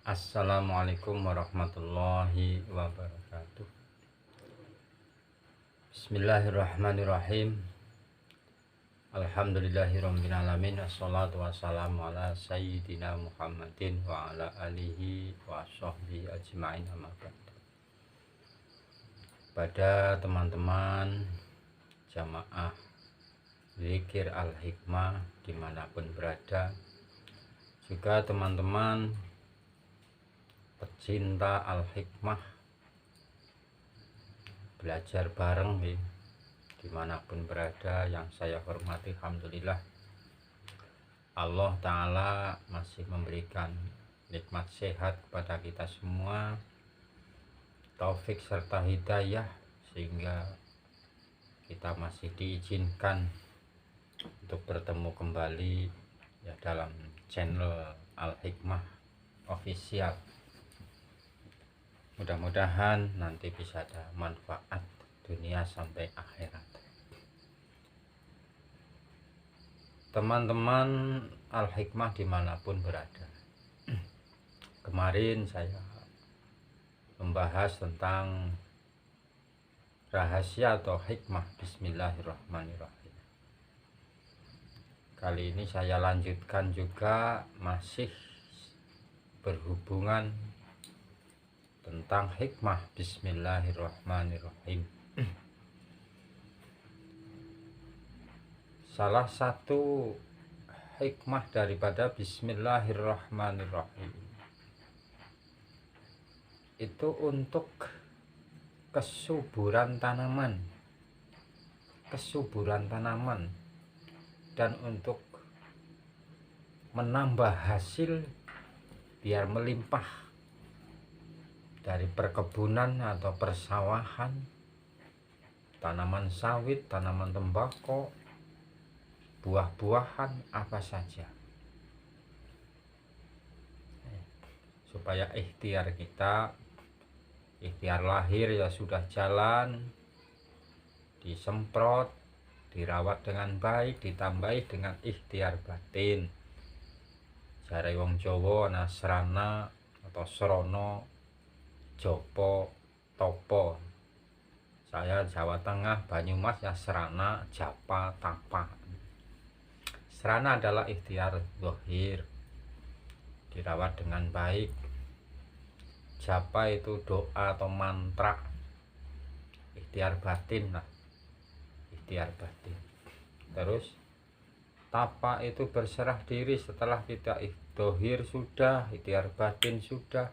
Assalamualaikum warahmatullahi wabarakatuh. Bismillahirrahmanirrahim. Alhamdulillahirrabbilalamin. Assalatu wassalamu ala sayyidina Muhammadin wa ala alihi wa sahbihi ajma'in, amma ba'du. Pada teman-teman jamaah zikir al-hikmah dimanapun berada, juga teman-teman pecinta al-hikmah, belajar bareng dimanapun berada, yang saya hormati, alhamdulillah Allah Ta'ala masih memberikan nikmat sehat kepada kita semua, taufik serta hidayah, sehingga kita masih diizinkan untuk bertemu kembali ya dalam channel Al-Hikmah Official. Mudah-mudahan nanti bisa ada manfaat dunia sampai akhirat. Teman-teman Al-Hikmah dimanapun berada, kemarin saya membahas tentang rahasia atau hikmah Bismillahirrahmanirrahim. Kali ini saya lanjutkan juga, masih berhubungan tentang hikmah Bismillahirrahmanirrahim. Salah satu hikmah daripada Bismillahirrahmanirrahim itu untuk kesuburan tanaman, dan untuk menambah hasil biar melimpah dari perkebunan atau persawahan, tanaman sawit, tanaman tembakau, buah-buahan, apa saja, supaya ikhtiar kita, ikhtiar lahir ya sudah jalan, disemprot, dirawat dengan baik, ditambahi dengan ikhtiar batin. Jare wong Jawa nasrana atau srono, jopo, topo. Saya Jawa Tengah, Banyumas ya serana, japa, tapa. Serana adalah ikhtiar zahir, dirawat dengan baik. Japa itu doa atau mantra, ikhtiar batin lah, ikhtiar batin. Terus tapa itu berserah diri, setelah kita zahir sudah, ikhtiar batin sudah,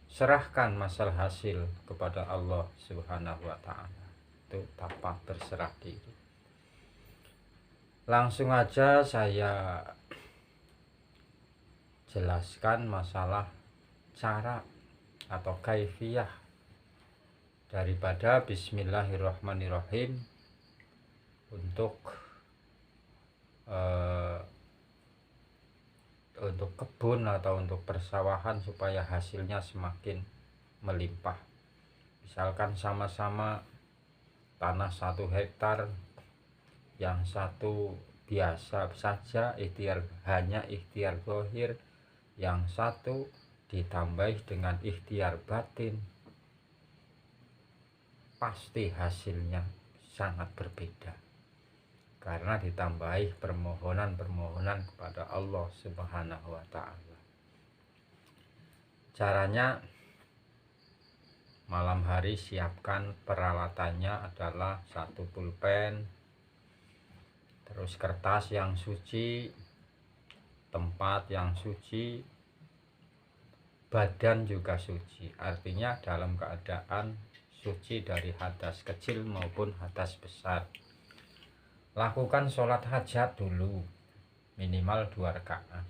serahkan masalah hasil kepada Allah Subhanahu wa Ta'ala. Itu tapa, berserah diri. Langsung aja saya jelaskan masalah cara atau kaifiyah daripada Bismillahirrahmanirrahim untuk kebun atau untuk persawahan supaya hasilnya semakin melimpah. Misalkan sama-sama tanah 1 hektar, yang satu biasa saja hanya ikhtiar zahir, yang satu ditambah dengan ikhtiar batin, pasti hasilnya sangat berbeda, karena ditambahi permohonan kepada Allah Subhanahu wa Ta'ala. Caranya, malam hari siapkan peralatannya adalah 1 pulpen, terus kertas yang suci, tempat yang suci, badan juga suci, artinya dalam keadaan suci dari hadas kecil maupun hadas besar. Lakukan sholat hajat dulu minimal 2 rakaat.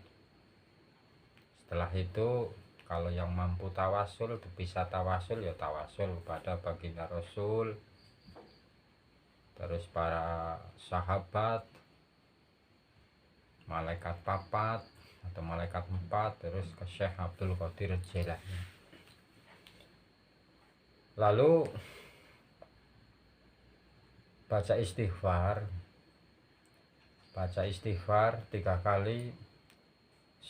Setelah itu kalau yang mampu tawasul, bisa tawasul ya tawasul pada baginda Rasul, terus para sahabat, malaikat papat atau malaikat 4, terus ke Syekh Abdul Qadir Jailani. Lalu baca istighfar 3 kali,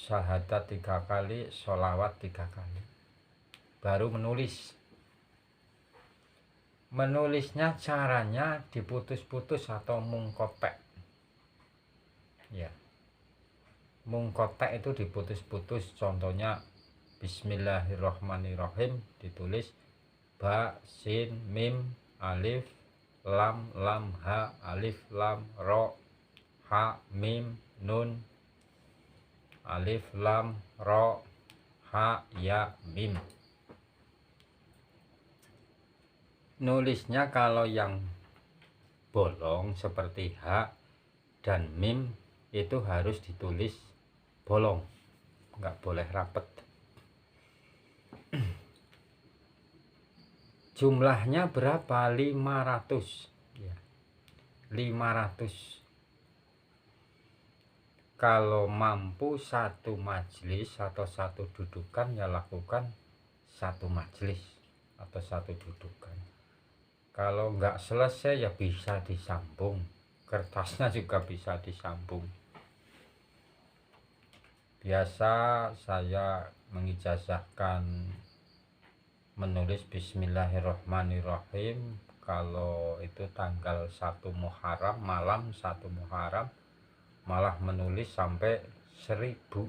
syahadat 3 kali, sholawat 3 kali, baru menulis. Menulisnya caranya diputus-putus atau mungkotek ya. Mungkotek itu diputus-putus, contohnya Bismillahirrohmanirrohim ditulis ba, sin, mim, alif, lam, lam, ha, alif, lam, ro, ha, mim, nun, alif, lam, ro, ha, ya, mim. Nulisnya kalau yang bolong seperti H dan mim itu harus ditulis bolong, nggak boleh rapet. Jumlahnya berapa? 500 ya. 500. Kalau mampu satu majelis atau satu dudukan ya lakukan satu majelis atau satu dudukan. Kalau nggak selesai ya bisa disambung, kertasnya juga bisa disambung. Biasa saya mengijazahkan menulis Bismillahirrohmanirrohim kalau itu tanggal 1 Muharram, malam 1 Muharram, malah menulis sampai 1000.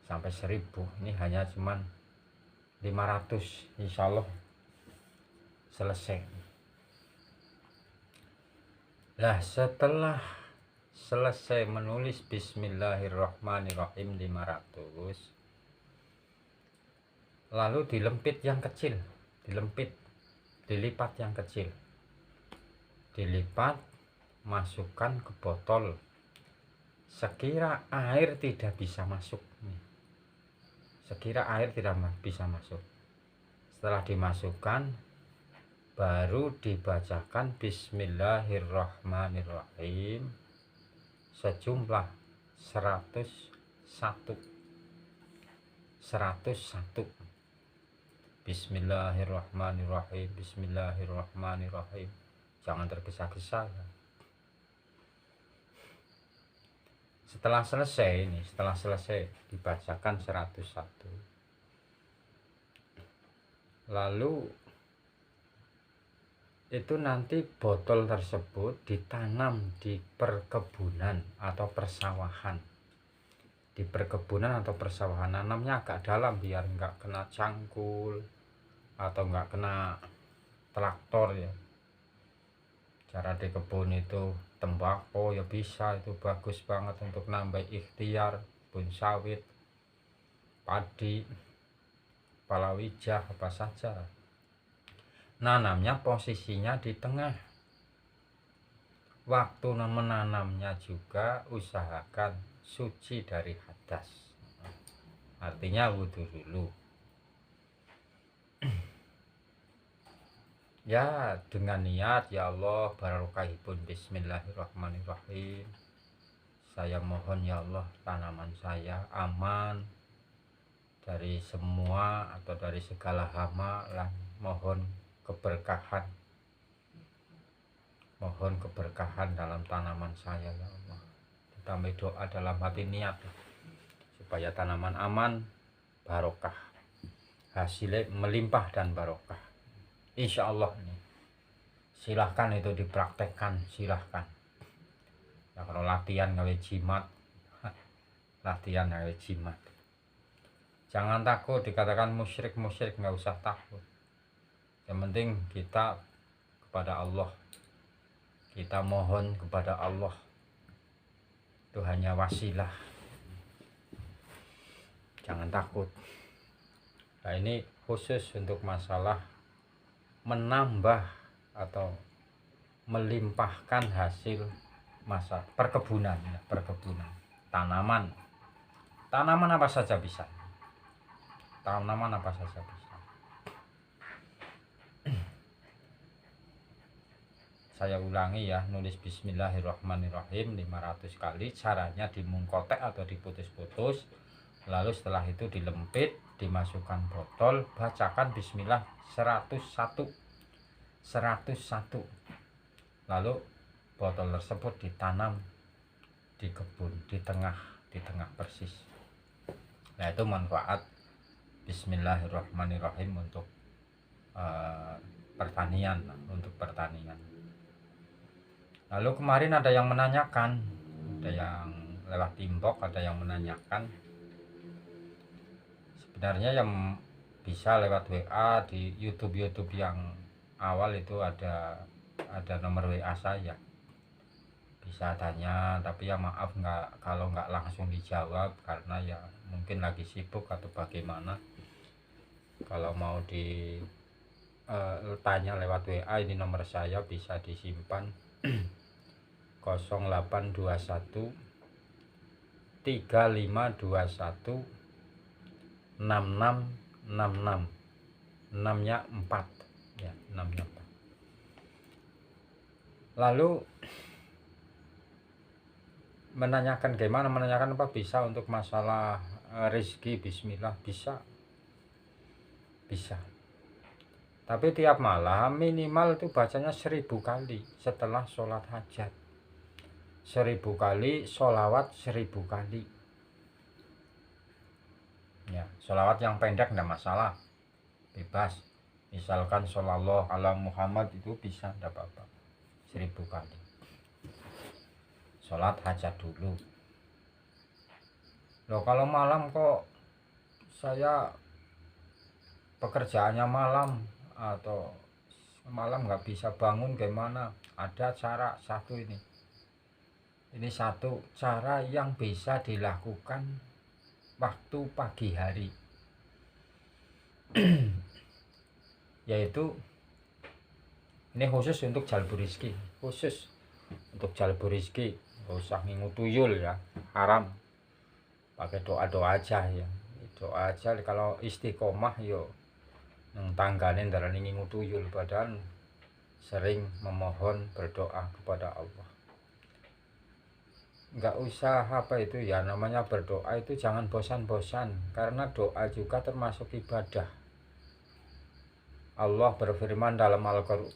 Sampai 1000. Ini hanya cuman 500, insya Allah selesai. Nah, setelah selesai menulis Bismillahirrohmanirrohim 500, lalu dilempit yang kecil, dilipat yang kecil, dilipat, masukkan ke botol. Sekira air tidak bisa masuk, sekira air tidak bisa masuk, setelah dimasukkan baru dibacakan Bismillahirrohmanirrohim sejumlah 101. Bismillahirrohmanirrohim, Bismillahirrohmanirrohim. Jangan tergesa-gesa ya. Setelah selesai dibacakan 101. Lalu itu nanti botol tersebut ditanam di perkebunan atau persawahan. Di perkebunan atau persawahan, nanamnya agak dalam biar nggak kena cangkul atau nggak kena traktor ya. Cara di kebun itu tembakau ya bisa, itu bagus banget untuk nambah ikhtiar, kebun sawit, padi, palawija, apa saja. Nanamnya posisinya di tengah. Waktu menanamnya juga usahakan suci dari hadas, artinya wudhu dulu ya, dengan niat ya Allah barokahipun Bismillahirrohmanirrohim, saya mohon ya Allah tanaman saya aman dari semua atau dari segala hama, lah mohon keberkahan dalam tanaman saya ya Allah. Ditambah doa dalam hati niat supaya tanaman aman, barokah, hasilnya melimpah dan barokah, insya Allah. Nih silahkan itu dipraktekkan, silahkan ya. Kalau latihan kali jimat jangan takut dikatakan musyrik, nggak usah takut. Yang penting kita kepada Allah, kita mohon kepada Allah, itu hanya wasilah, jangan takut. Nah, ini khusus untuk masalah menambah atau melimpahkan hasil masa perkebunan ya, tanaman apa saja bisa, Saya ulangi ya, nulis Bismillahirrohmanirrohim 500 kali, caranya dimungkotek atau diputus-putus, lalu setelah itu dilempit, dimasukkan botol, bacakan Bismillah 101, lalu botol tersebut ditanam di kebun, di di tengah persis. Nah, itu manfaat Bismillahirrahmanirrahim untuk pertanian, untuk pertanian. Lalu kemarin ada yang menanyakan, ada yang lewat inbox, ada yang menanyakan, sebenarnya yang bisa lewat WA di YouTube yang awal itu ada nomor WA saya, bisa tanya, tapi ya maaf kalau nggak langsung dijawab karena ya mungkin lagi sibuk atau bagaimana. Kalau mau tanya lewat WA, ini nomor saya bisa disimpan 0821 3521 6666, 6-nya 4 ya, 6-nya 4. Lalu menanyakan apa, bisa untuk masalah rezeki. Bismillah, bisa, tapi tiap malam minimal itu bacanya 1000 kali setelah sholat hajat, 1000 kali, sholawat 1000 kali ya. Sholawat yang pendek enggak masalah, bebas, misalkan shollallahu ala Muhammad itu bisa, enggak apa-apa, 1000 kali. Sholat hajat dulu. Loh, kalau malam kok saya pekerjaannya malam atau malam nggak bisa bangun, gimana? Ada cara satu ini satu cara yang bisa dilakukan waktu pagi hari yaitu ini khusus untuk jalbu rizki, nggak usah ngingu tuyul ya, haram. Pakai doa aja ya, doa aja. Kalau istiqomah yo nang tanggane darani ngingu tuyul, padahal sering memohon, berdoa kepada Allah. Nggak usah itu ya, namanya berdoa itu jangan bosan-bosan, karena doa juga termasuk ibadah. Allah berfirman dalam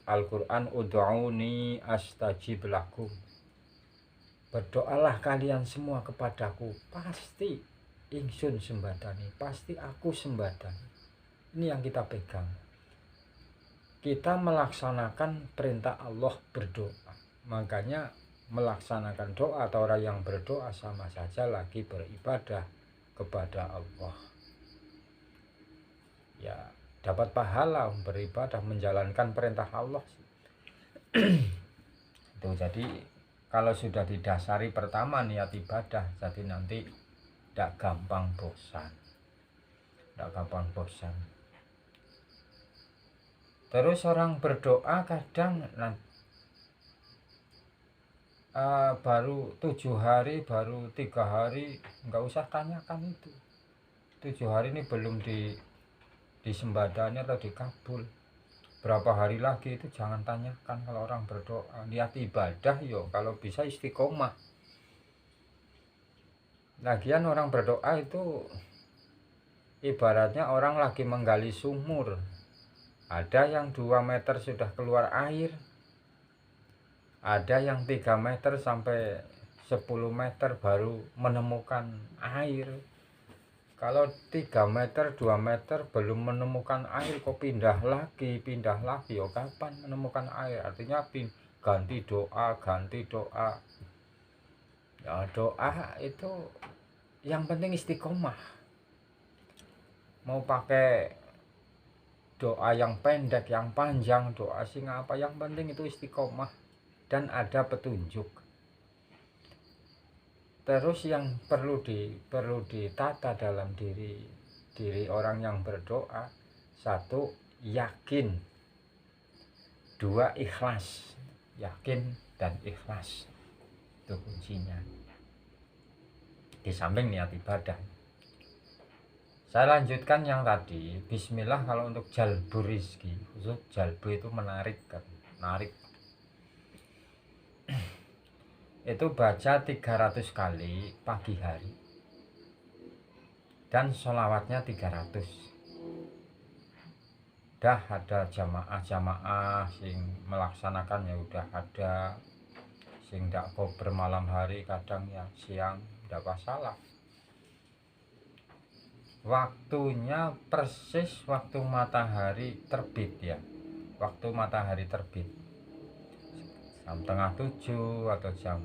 Al-Quran, ud'uni astajib lakum, berdoalah kalian semua kepadaku, pasti ingsun sembadani, pasti aku sembadani. Ini yang kita pegang. Kita melaksanakan perintah Allah berdoa. Makanya melaksanakan doa atau orang yang berdoa sama saja lagi beribadah kepada Allah. Ya, dapat pahala beribadah, menjalankan perintah Allah. Itu jadi kalau sudah didasari pertama niat ibadah, jadi nanti tidak gampang bosan. Terus orang berdoa kadang baru 7 hari, baru 3 hari, nggak usah tanyakan itu. 7 hari ini belum disembadani atau dikabul, berapa hari lagi itu jangan tanyakan. Kalau orang berdoa niat ibadah yo, kalau bisa istiqomah. Lagian orang berdoa itu ibaratnya orang lagi menggali sumur. Ada yang 2 meter sudah keluar air, ada yang 3 meter sampai 10 meter baru menemukan air. Kalau 3 meter 2 meter belum menemukan air, kok pindah lagi, oh kapan menemukan air? Artinya ganti doa ya. Doa itu yang penting istiqomah. Mau pakai doa yang pendek, yang panjang, doa sing apa, yang penting itu istiqomah dan ada petunjuk. Terus yang perlu ditata dalam diri orang yang berdoa, 1 yakin, 2 ikhlas. Yakin dan ikhlas itu kuncinya, di samping niat ibadah. Saya lanjutkan yang tadi, bismillah. Kalau untuk jalbu rizki, khusus jalbu itu menarik. Itu baca 300 kali pagi hari dan sholawatnya 300. Dah ada jamaah sing melaksanakan, ya udah ada sing ndak kok bermalam hari, kadang ya siang, ndak masalah. waktunya persis waktu matahari terbit ya, waktu matahari terbit jam tengah 7 atau jam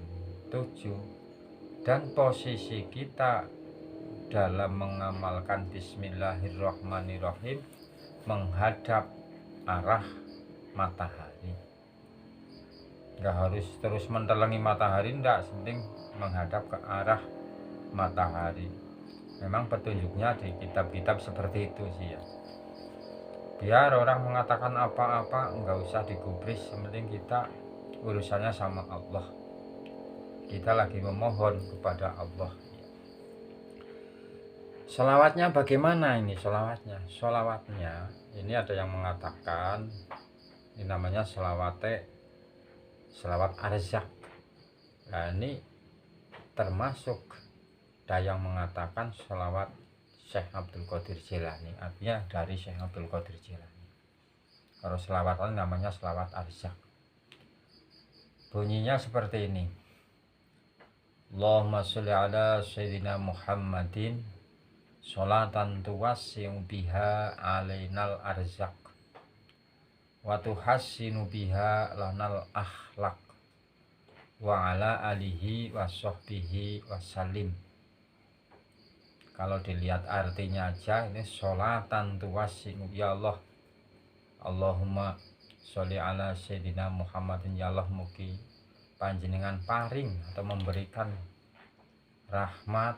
7. Dan posisi kita dalam mengamalkan bismillahirrahmanirrahim menghadap arah matahari. Nggak harus terus mentelengi matahari, enggak, penting menghadap ke arah matahari. Memang petunjuknya di kitab-kitab seperti itu sih ya. Biar orang mengatakan apa-apa nggak usah digubris, yang penting kita urusannya sama Allah. Kita lagi memohon kepada Allah. Sholawatnya bagaimana ini sholawatnya? Sholawatnya ini ada yang mengatakan ini namanya sholawat arzak. Nah ini termasuk ada yang mengatakan sholawat Syekh Abdul Qadir Jilani, artinya dari Syekh Abdul Qadir Jilani. Kalau sholawat ini namanya sholawat arzak. Bunyinya seperti ini. Allahumma sholli ala sayyidina Muhammadin sholatan tuwassi'u biha alainal arzak wa tuhassinu biha lanal akhlaq wa ala alihi wa sahbihi wasallim. Kalau dilihat artinya aja ini sholatan tuwassi'u, ya Allah, Allahumma sholli ala sayyidina Muhammadin, ya Allah mugi panjenengan paring atau memberikan rahmat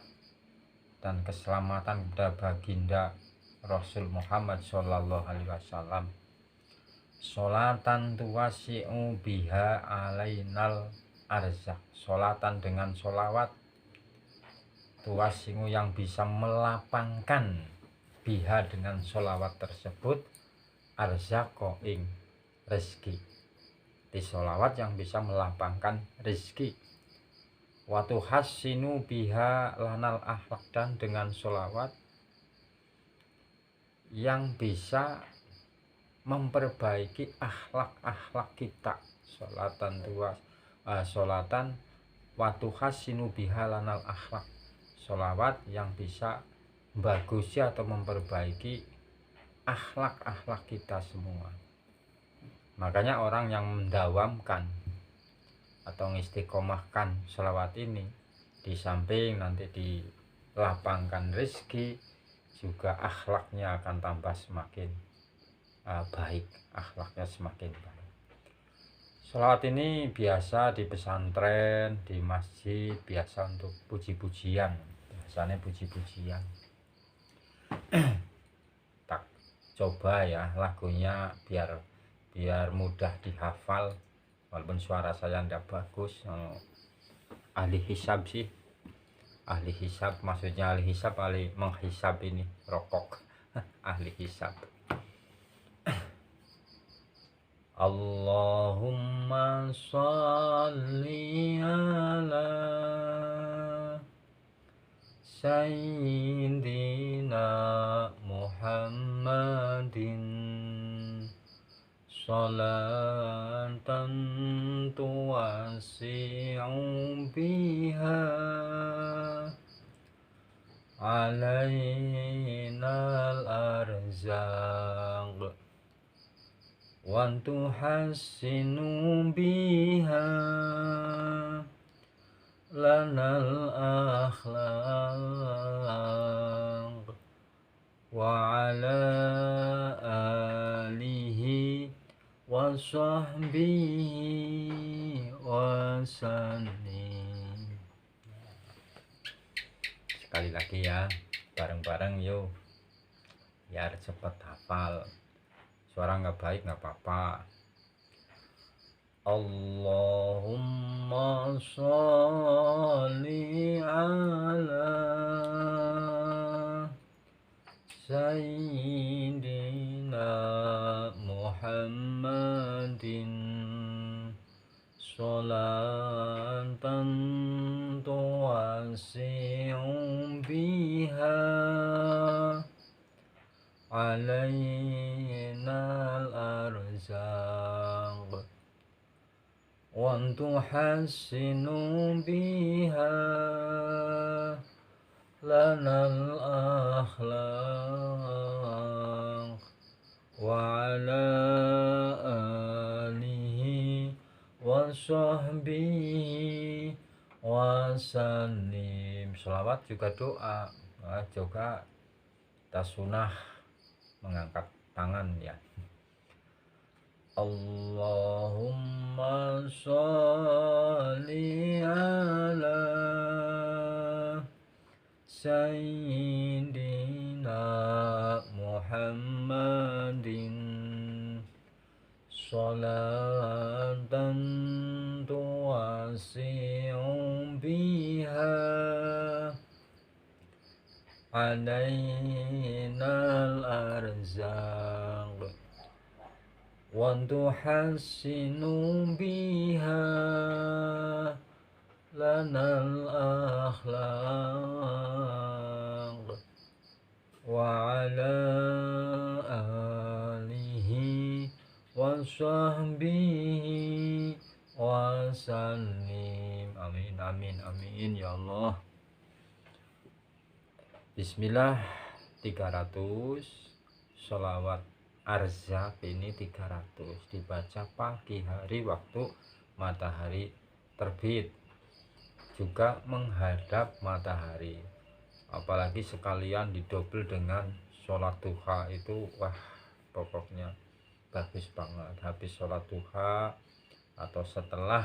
dan keselamatan kepada baginda Rasul Muhammad Sallallahu Alaihi Wasallam. Sholatan tuwasi'u biha alainal arzak. Sholatan dengan sholawat, tuwasi'u yang bisa melapangkan, biha dengan sholawat tersebut, arzako ing rezeki. Di sholawat yang bisa melapangkan rezeki. Watu hasinu biha lanal akhlak, dan dengan sholawat yang bisa memperbaiki akhlak kita. Sholatan watu hasinu biha lanal akhlak, sholawat yang bisa bagusi atau memperbaiki akhlak kita semua. Makanya orang yang mendawamkan atau istiqomahkan sholawat ini, di samping nanti dilapangkan rezeki, juga akhlaknya akan tambah semakin baik, akhlaknya semakin baik. Sholawat ini biasa di pesantren, di masjid, biasa untuk puji-pujian, biasanya puji-pujian. Tak coba ya lagunya biar mudah dihafal, walaupun suara saya tidak bagus. Ahli hisab sih, ahli hisab, maksudnya ahli hisab, ahli menghisab ini rokok. Ahli hisab. Allahumma sholli ala sayyidina Muhammadin sholatan tuwasi'u biha alainal arzaq wa tuhassinu biha lanal akhlaq wa ala alihi wa sahbihi wasallim. Sekali lagi ya, bareng-bareng yuk, biar cepat hafal. Suara nggak baik nggak apa-apa. Allahumma sholli ala sayyidina Muhammadin sholatan tuwasi'u biha alainal arzaq wa tuhassinu biha lanal akhlaq wa ala alihi wa sahbihi wa sallim. Selawat juga doa, juga kita sunnah mengangkat tangan ya. Allahumma sholli ala sayyidina Muhammadin sholatan tuwasi'u biha alaina al-arzaq wa tuhassinu biha lanal akhlaq wa ala alihi wa sahbihi wa sallim. Amin amin amin ya Allah. Bismillah 300, sholawat arzak ini 300 dibaca pagi hari waktu matahari terbit, juga menghadap matahari, apalagi sekalian didobel dengan sholat duha itu wah pokoknya bagus banget. Habis sholat duha atau setelah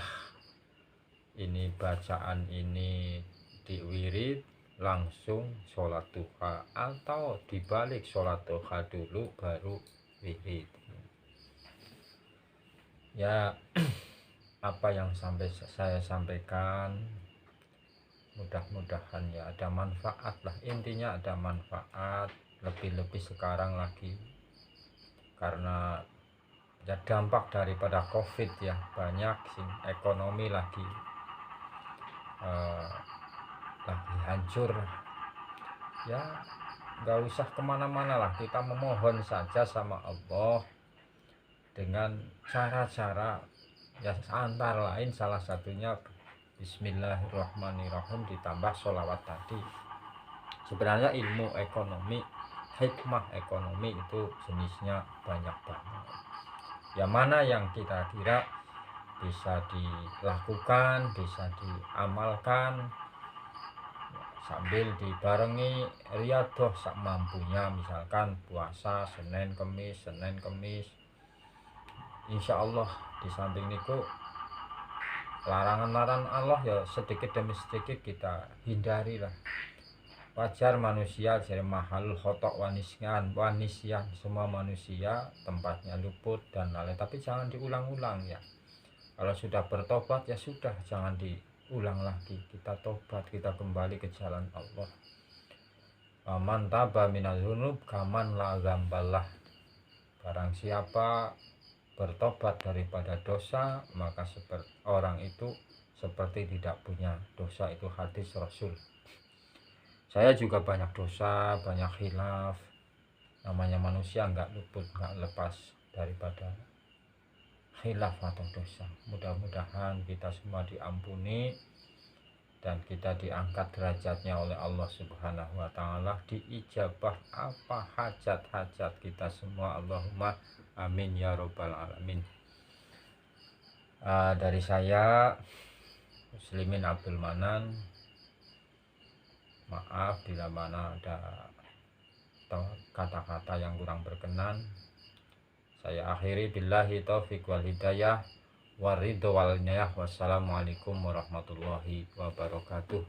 ini bacaan ini diwirid langsung sholat duha, atau dibalik sholat duha dulu baru wirid ya. Apa yang saya sampaikan mudah-mudahan ya ada manfaat lah, intinya ada manfaat. Lebih-lebih sekarang lagi karena ya dampak daripada COVID ya, banyak sih ekonomi lagi hancur ya. Nggak usah kemana-mana lah, kita memohon saja sama Allah dengan cara-cara ya, antara lain salah satunya Bismillahirrahmanirrahim ditambah sholawat tadi. Sebenarnya ilmu ekonomi, hikmah ekonomi itu jenisnya banyak banget ya. Mana yang kita kira bisa dilakukan, bisa diamalkan sambil dibarengi riyadhah sak mampunya, misalkan puasa Senin Kemis insya Allah. Di samping niku larangan-larangan Allah ya sedikit demi sedikit kita hindari lah. Wajar manusia jadi mahal khotok wanisyan, semua manusia tempatnya luput dan lain, tapi jangan diulang-ulang ya. Kalau sudah bertobat ya sudah, jangan diulang lagi. Kita tobat, kita kembali ke jalan Allah. Man taba minaz dzunub kaman la dzambalah. Barang siapa bertobat daripada dosa, maka orang itu seperti tidak punya dosa. Itu hadis Rasul. Saya juga banyak dosa, banyak khilaf. Namanya manusia nggak luput, nggak lepas daripada khilaf atau dosa. Mudah-mudahan kita semua diampuni dan kita diangkat derajatnya oleh Allah Subhanahu wa Ta'ala, diijabah apa hajat-hajat kita semua. Allahumma amin ya robbal alamin. Dari saya Muslimin Abdul Manan, maaf bila mana ada kata-kata yang kurang berkenan. Saya akhiri billahi taufiq wal hidayah waridho wal inayah. Wassalamualaikum warahmatullahi wabarakatuh.